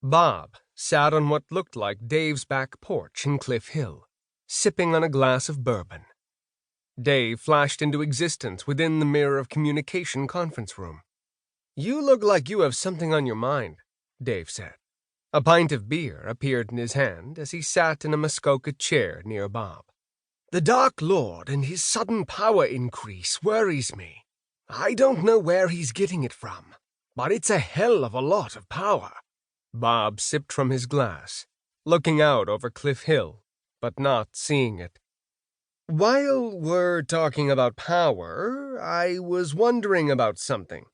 Bob sat on what looked like Dave's back porch in Cliff Hill, sipping on a glass of bourbon. Dave flashed into existence within the Mirror of Communication conference room. "You look like you have something on your mind," Dave said. A pint of beer appeared in his hand as he sat in a Muskoka chair near Bob. "The Dark Lord and his sudden power increase worries me. I don't know where he's getting it from, but it's a hell of a lot of power." Bob sipped from his glass, looking out over Cliff Hill, but not seeing it. "While we're talking about power, I was wondering about something."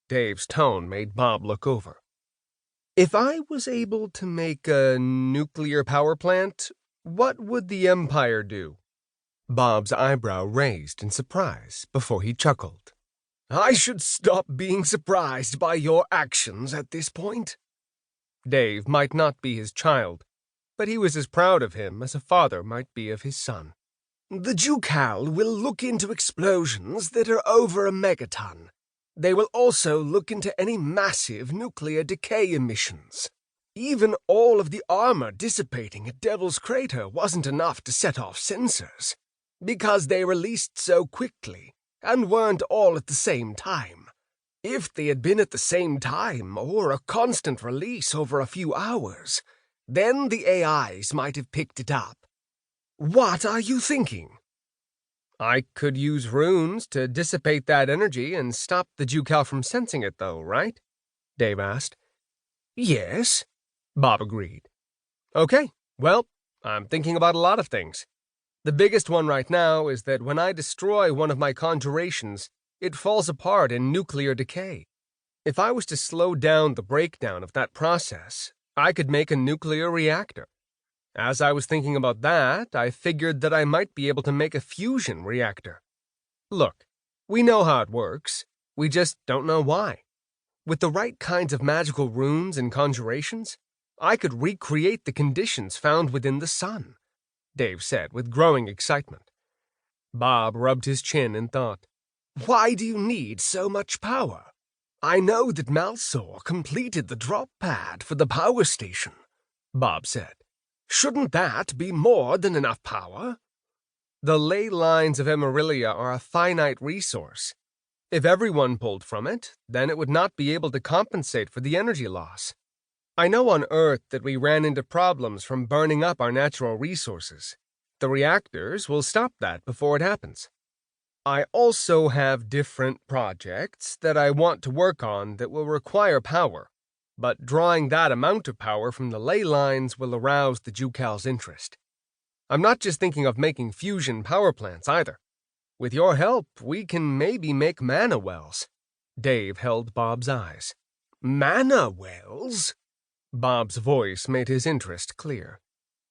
Dave's tone made Bob look over. "If I was able to make a nuclear power plant, what would the Empire do?" Bob's eyebrow raised in surprise before he chuckled. "I should stop being surprised by your actions at this point." Dave might not be his child, but he was as proud of him as a father might be of his son. "The Jucal will look into explosions that are over a megaton. They will also look into any massive nuclear decay emissions. Even all of the armor dissipating at Devil's Crater wasn't enough to set off sensors, because they released so quickly and weren't all at the same time. If they had been at the same time, or a constant release over a few hours, then the AIs might have picked it up. What are you thinking?" "I could use runes to dissipate that energy and stop the Jucal from sensing it, though, right?" Dave asked. "Yes," Bob agreed. "Okay, well, I'm thinking about a lot of things. The biggest one right now is that when I destroy one of my conjurations, it falls apart in nuclear decay. If I was to slow down the breakdown of that process, I could make a nuclear reactor. As I was thinking about that, I figured that I might be able to make a fusion reactor. Look, we know how it works. We just don't know why. With the right kinds of magical runes and conjurations, I could recreate the conditions found within the sun," Dave said with growing excitement. Bob rubbed his chin in thought. "Why do you need so much power? I know that Malsor completed the drop pad for the power station," Bob said. "Shouldn't that be more than enough power?" "The ley lines of Emerilia are a finite resource. If everyone pulled from it, then it would not be able to compensate for the energy loss. I know on Earth that we ran into problems from burning up our natural resources. The reactors will stop that before it happens. I also have different projects that I want to work on that will require power, but drawing that amount of power from the ley lines will arouse the Jucal's interest. I'm not just thinking of making fusion power plants either. With your help, we can maybe make mana wells." Dave held Bob's eyes. "Mana wells?" Bob's voice made his interest clear.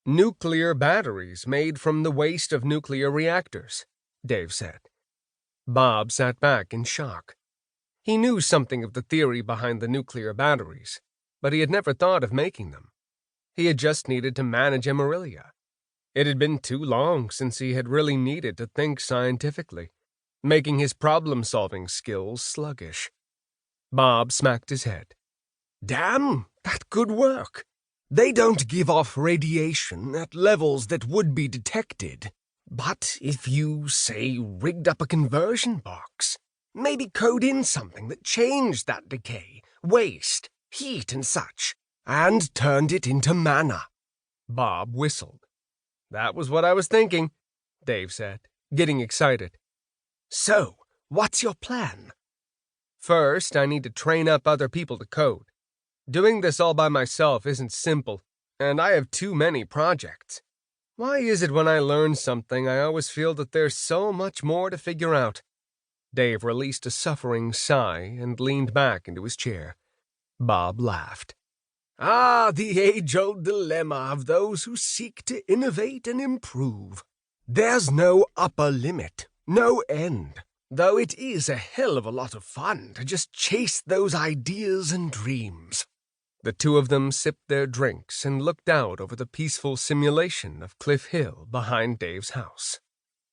"Nuclear batteries made from the waste of nuclear reactors," Dave said. Bob sat back in shock. He knew something of the theory behind the nuclear batteries, but he had never thought of making them. He had just needed to manage Emerilia. It had been too long since he had really needed to think scientifically, making his problem-solving skills sluggish. Bob smacked his head. "Damn, that could work. They don't give off radiation at levels that would be detected. But if you, say, rigged up a conversion box, maybe code in something that changed that decay, waste, heat, and such, and turned it into mana." Bob whistled. "That was what I was thinking," Dave said, getting excited. "So, what's your plan?" "First, I need to train up other people to code. Doing this all by myself isn't simple, and I have too many projects. Why is it when I learn something, I always feel that there's so much more to figure out?" Dave released a suffering sigh and leaned back into his chair. Bob laughed. "Ah, the age-old dilemma of those who seek to innovate and improve. There's no upper limit, no end, though it is a hell of a lot of fun to just chase those ideas and dreams." The two of them sipped their drinks and looked out over the peaceful simulation of Cliff Hill behind Dave's house.